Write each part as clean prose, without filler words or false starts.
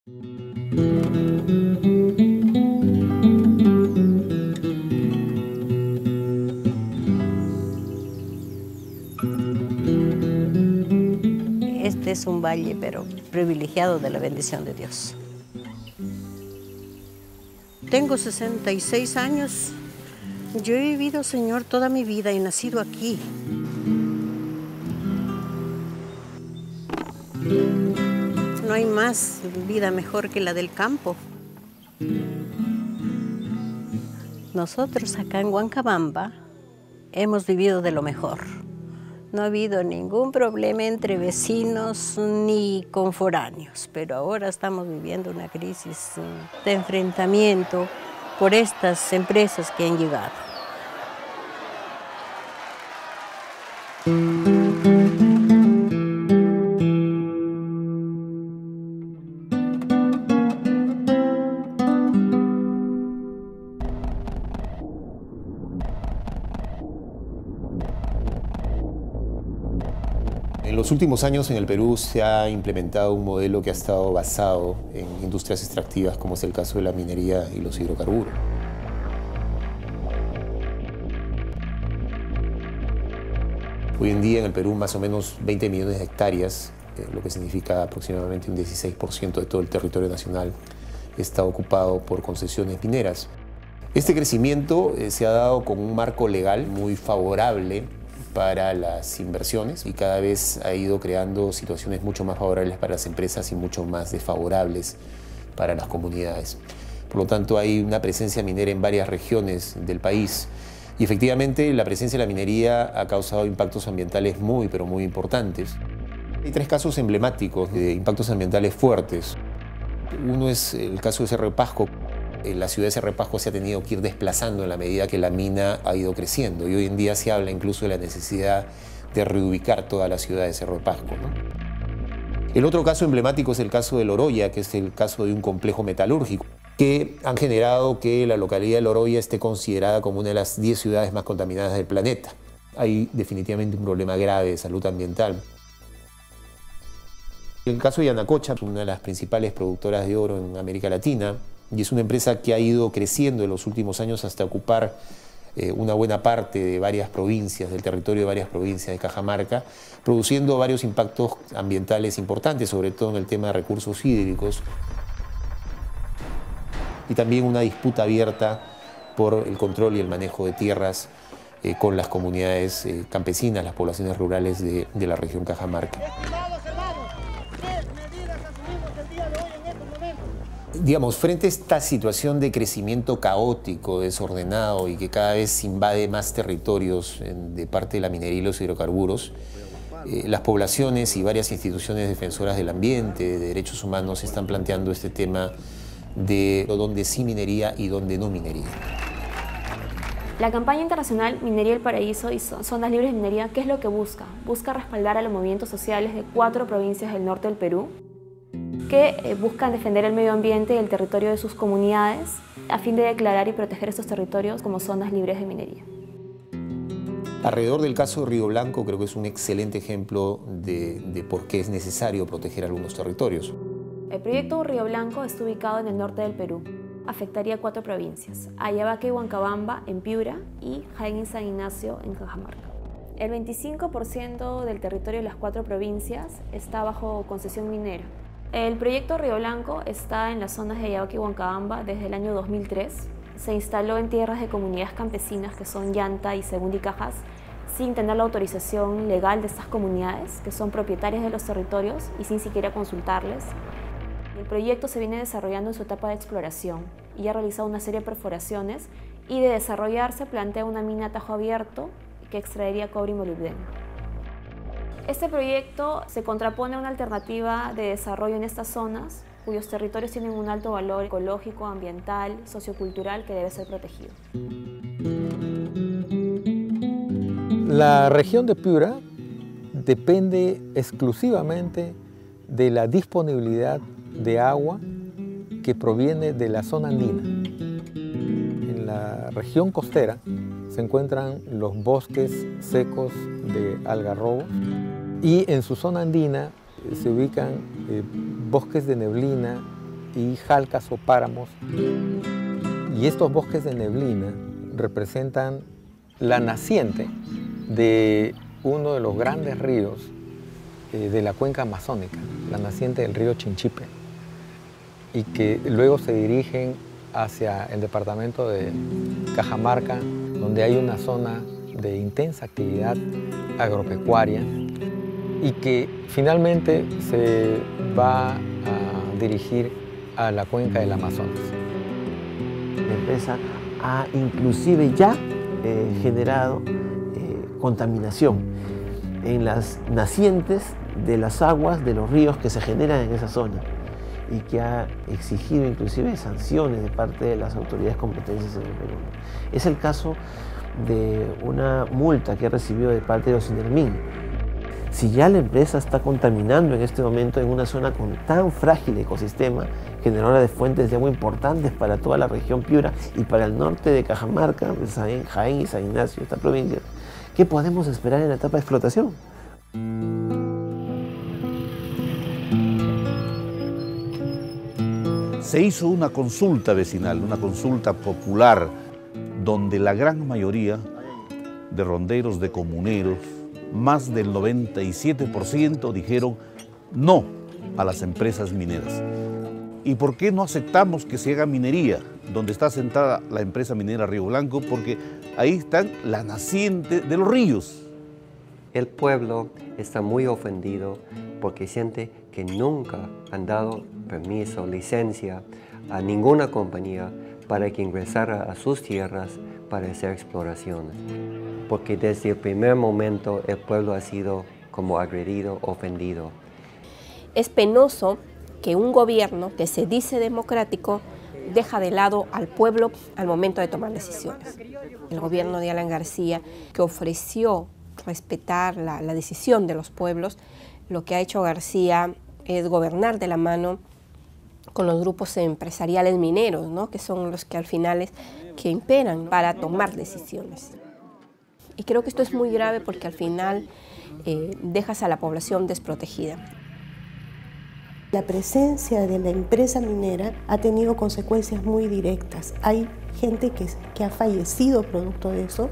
Este es un valle, pero privilegiado de la bendición de Dios. Tengo 66 años. Yo he vivido, Señor, toda mi vida y nacido aquí. No hay más vida mejor que la del campo. Nosotros acá en Huancabamba hemos vivido de lo mejor. No ha habido ningún problema entre vecinos ni con foráneos, pero ahora estamos viviendo una crisis de enfrentamiento por estas empresas que han llegado. En los últimos años en el Perú se ha implementado un modelo que ha estado basado en industrias extractivas, como es el caso de la minería y los hidrocarburos. Hoy en día en el Perú más o menos 20 millones de hectáreas, lo que significa aproximadamente un 16% de todo el territorio nacional, está ocupado por concesiones mineras. Este crecimiento se ha dado con un marco legal muy favorable para las inversiones y cada vez ha ido creando situaciones mucho más favorables para las empresas y mucho más desfavorables para las comunidades. Por lo tanto, hay una presencia minera en varias regiones del país y efectivamente la presencia de la minería ha causado impactos ambientales muy, pero muy importantes. Hay tres casos emblemáticos de impactos ambientales fuertes. Uno es el caso de Cerro de Pasco. La ciudad de Cerro de Pasco se ha tenido que ir desplazando en la medida que la mina ha ido creciendo y hoy en día se habla incluso de la necesidad de reubicar toda la ciudad de Cerro de Pasco, ¿no? El otro caso emblemático es el caso de Loroya, que es el caso de un complejo metalúrgico que han generado que la localidad de Loroya esté considerada como una de las 10 ciudades más contaminadas del planeta. Hay definitivamente un problema grave de salud ambiental. El caso de Yanacocha, una de las principales productoras de oro en América Latina, y es una empresa que ha ido creciendo en los últimos años hasta ocupar una buena parte de varias provincias, del territorio de varias provincias de Cajamarca, produciendo varios impactos ambientales importantes, sobre todo en el tema de recursos hídricos, y también una disputa abierta por el control y el manejo de tierras con las comunidades campesinas, las poblaciones rurales de la región Cajamarca. Digamos, frente a esta situación de crecimiento caótico, desordenado y que cada vez invade más territorios de parte de la minería y los hidrocarburos, las poblaciones y varias instituciones defensoras del ambiente, de derechos humanos, están planteando este tema de dónde sí minería y dónde no minería. La campaña internacional Minería del Paraíso y Zonas Libres de Minería, ¿qué es lo que busca? Busca respaldar a los movimientos sociales de 4 provincias del norte del Perú, que buscan defender el medio ambiente y el territorio de sus comunidades a fin de declarar y proteger estos territorios como zonas libres de minería. Alrededor del caso de Río Blanco creo que es un excelente ejemplo de por qué es necesario proteger algunos territorios. El proyecto Río Blanco está ubicado en el norte del Perú. Afectaría 4 provincias, Ayabaca y Huancabamba en Piura y Jaén y San Ignacio en Cajamarca. El 25% del territorio de las 4 provincias está bajo concesión minera. El proyecto Río Blanco está en las zonas de Ayabaca y Huancabamba desde el año 2003. Se instaló en tierras de comunidades campesinas que son Llanta y Segunda y Cajas, sin tener la autorización legal de estas comunidades, que son propietarias de los territorios y sin siquiera consultarles. El proyecto se viene desarrollando en su etapa de exploración y ha realizado una serie de perforaciones y de desarrollarse plantea una mina a tajo abierto que extraería cobre y molibdeno. Este proyecto se contrapone a una alternativa de desarrollo en estas zonas cuyos territorios tienen un alto valor ecológico, ambiental, sociocultural que debe ser protegido. La región de Piura depende exclusivamente de la disponibilidad de agua que proviene de la zona andina. En la región costera se encuentran los bosques secos de algarrobos y en su zona andina se ubican bosques de neblina y jalcas o páramos. Y estos bosques de neblina representan la naciente de uno de los grandes ríos de la cuenca amazónica, la naciente del río Chinchipe, y que luego se dirigen hacia el departamento de Cajamarca, donde hay una zona de intensa actividad agropecuaria y que finalmente se va a dirigir a la cuenca del Amazonas. La empresa ha inclusive ya generado contaminación en las nacientes de las aguas de los ríos que se generan en esa zona y que ha exigido inclusive sanciones de parte de las autoridades competentes en el Perú. Es el caso de una multa que ha recibido de parte de Ocinermin. Si ya la empresa está contaminando en este momento en una zona con tan frágil ecosistema, generadora de fuentes de agua importantes para toda la región Piura y para el norte de Cajamarca, Jaén y San Ignacio, esta provincia, ¿qué podemos esperar en la etapa de explotación? Se hizo una consulta vecinal, una consulta popular, donde la gran mayoría de ronderos, de comuneros, más del 97% dijeron no a las empresas mineras. ¿Y por qué no aceptamos que se haga minería donde está sentada la empresa minera Río Blanco? Porque ahí están la naciente de los ríos. El pueblo está muy ofendido porque siente que nunca han dado permiso, licencia a ninguna compañía para que ingresara a sus tierras para hacer exploraciones. Porque desde el primer momento el pueblo ha sido como agredido, ofendido. Es penoso que un gobierno que se dice democrático deja de lado al pueblo al momento de tomar decisiones. El gobierno de Alan García, que ofreció respetar la decisión de los pueblos, lo que ha hecho García es gobernar de la mano con los grupos empresariales mineros, ¿no? Que son los que al final que imperan para tomar decisiones. Y creo que esto es muy grave porque al final dejas a la población desprotegida. La presencia de la empresa minera ha tenido consecuencias muy directas. Hay gente que ha fallecido producto de eso,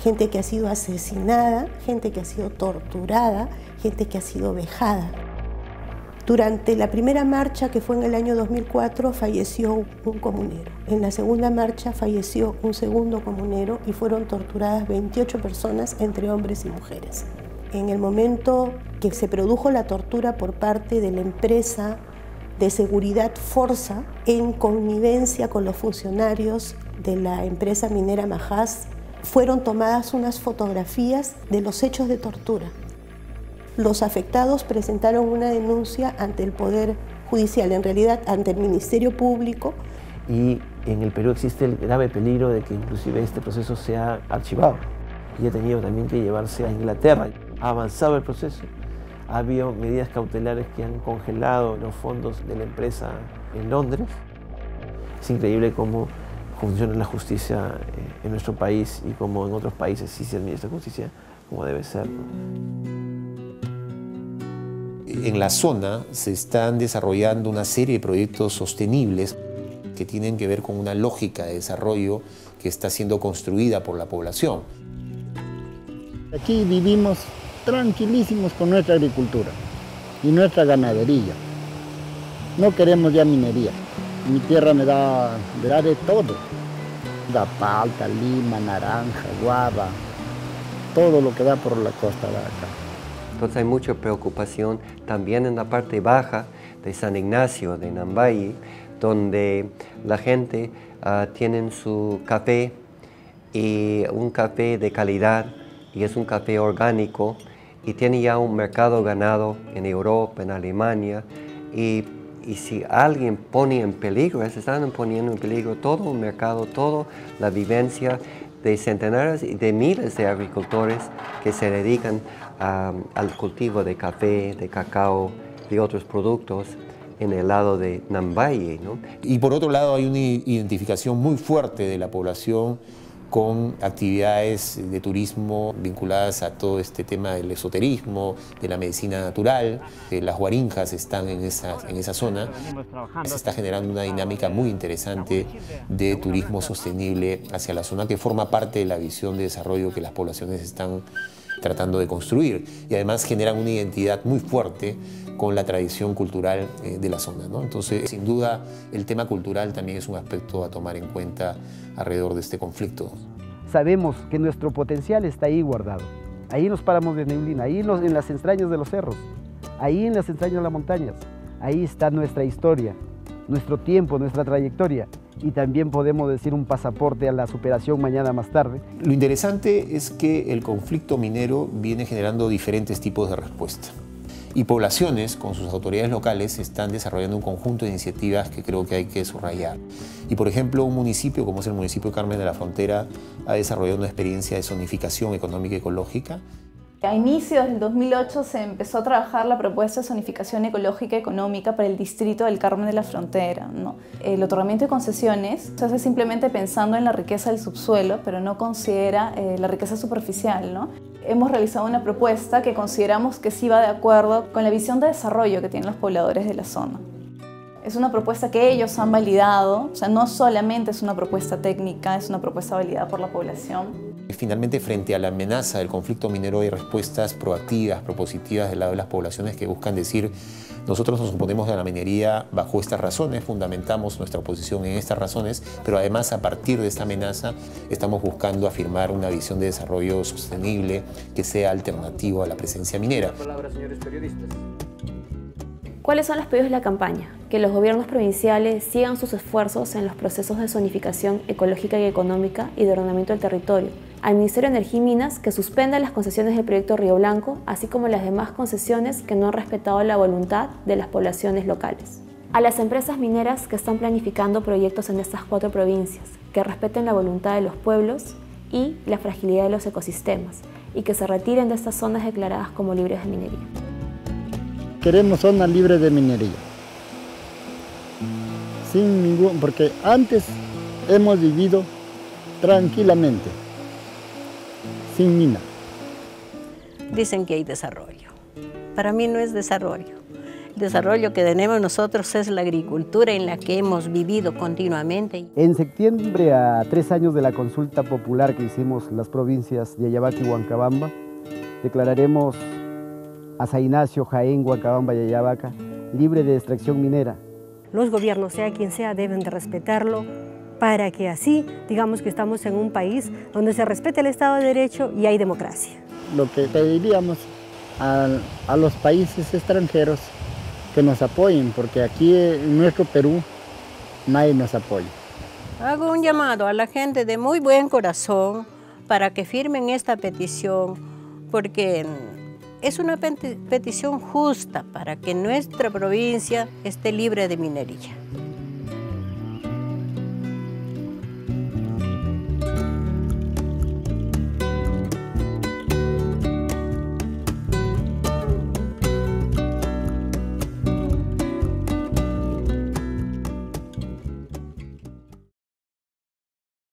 gente que ha sido asesinada, gente que ha sido torturada, gente que ha sido vejada. Durante la primera marcha, que fue en el año 2004, falleció un comunero. En la segunda marcha falleció un segundo comunero y fueron torturadas 28 personas, entre hombres y mujeres. En el momento que se produjo la tortura por parte de la empresa de seguridad Forza, en connivencia con los funcionarios de la empresa minera Majás, fueron tomadas unas fotografías de los hechos de tortura. Los afectados presentaron una denuncia ante el Poder Judicial, en realidad ante el Ministerio Público. Y en el Perú existe el grave peligro de que inclusive este proceso sea archivado y ha tenido también que llevarse a Inglaterra. Ha avanzado el proceso, ha habido medidas cautelares que han congelado los fondos de la empresa en Londres. Es increíble cómo funciona la justicia en nuestro país y cómo en otros países sí se administra justicia como debe ser. En la zona se están desarrollando una serie de proyectos sostenibles que tienen que ver con una lógica de desarrollo que está siendo construida por la población. Aquí vivimos tranquilísimos con nuestra agricultura y nuestra ganadería. No queremos ya minería. Mi tierra me da de todo. Da palta, lima, naranja, guava, todo lo que da por la costa de acá. Entonces hay mucha preocupación también en la parte baja de San Ignacio, de Nambaye, donde la gente tiene su café, y un café de calidad, y es un café orgánico, y tiene ya un mercado ganado en Europa, en Alemania, y si alguien pone en peligro, se están poniendo en peligro todo un mercado, toda la vivencia de centenares y de miles de agricultores que se dedican al cultivo de café, de cacao, de otros productos en el lado de Nambaye, ¿no? Y por otro lado hay una identificación muy fuerte de la población con actividades de turismo vinculadas a todo este tema del esoterismo, de la medicina natural. Las huarinjas están en esa zona. Se está generando una dinámica muy interesante de turismo sostenible hacia la zona, que forma parte de la visión de desarrollo que las poblaciones están tratando de construir, y además generan una identidad muy fuerte con la tradición cultural de la zona, ¿no? Entonces, sin duda, el tema cultural también es un aspecto a tomar en cuenta alrededor de este conflicto. Sabemos que nuestro potencial está ahí guardado, ahí en los páramos de Neblina, ahí en las entrañas de los cerros, ahí en las entrañas de las montañas, ahí está nuestra historia, nuestro tiempo, nuestra trayectoria, y también podemos decir un pasaporte a la superación mañana más tarde. Lo interesante es que el conflicto minero viene generando diferentes tipos de respuesta. Y poblaciones, con sus autoridades locales, están desarrollando un conjunto de iniciativas que creo que hay que subrayar. Y, por ejemplo, un municipio como es el municipio de Carmen de la Frontera ha desarrollado una experiencia de zonificación económica y ecológica. A inicios del 2008 se empezó a trabajar la propuesta de zonificación ecológica y económica para el distrito del Carmen de la Frontera, ¿no? El otorgamiento de concesiones se hace simplemente pensando en la riqueza del subsuelo, pero no considera la riqueza superficial, ¿no? Hemos realizado una propuesta que consideramos que sí va de acuerdo con la visión de desarrollo que tienen los pobladores de la zona. Es una propuesta que ellos han validado, o sea, no solamente es una propuesta técnica, es una propuesta validada por la población. Finalmente, frente a la amenaza del conflicto minero, hay respuestas proactivas, propositivas del lado de las poblaciones que buscan decir: nosotros nos oponemos a la minería bajo estas razones, fundamentamos nuestra oposición en estas razones, pero además a partir de esta amenaza estamos buscando afirmar una visión de desarrollo sostenible que sea alternativo a la presencia minera. ¿Cuáles son los pedidos de la campaña? Que los gobiernos provinciales sigan sus esfuerzos en los procesos de zonificación ecológica y económica y de ordenamiento del territorio. Al Ministerio de Energía y Minas que suspenda las concesiones del proyecto Río Blanco, así como las demás concesiones que no han respetado la voluntad de las poblaciones locales. A las empresas mineras que están planificando proyectos en estas 4 provincias, que respeten la voluntad de los pueblos y la fragilidad de los ecosistemas, y que se retiren de estas zonas declaradas como libres de minería. Queremos zona libre de minería, porque antes hemos vivido tranquilamente, sin mina. Dicen que hay desarrollo. Para mí no es desarrollo. El desarrollo que tenemos nosotros es la agricultura en la que hemos vivido continuamente. En septiembre, a 3 años de la consulta popular que hicimos las provincias de Ayabaca y Huancabamba, declararemos a San Ignacio, Jaén, Huancabamba y Ayabaca libre de extracción minera. Los gobiernos, sea quien sea, deben de respetarlo para que así digamos que estamos en un país donde se respete el Estado de Derecho y hay democracia. Lo que pediríamos a los países extranjeros que nos apoyen, porque aquí en nuestro Perú nadie nos apoya. Hago un llamado a la gente de muy buen corazón para que firmen esta petición, porque es una petición justa para que nuestra provincia esté libre de minería.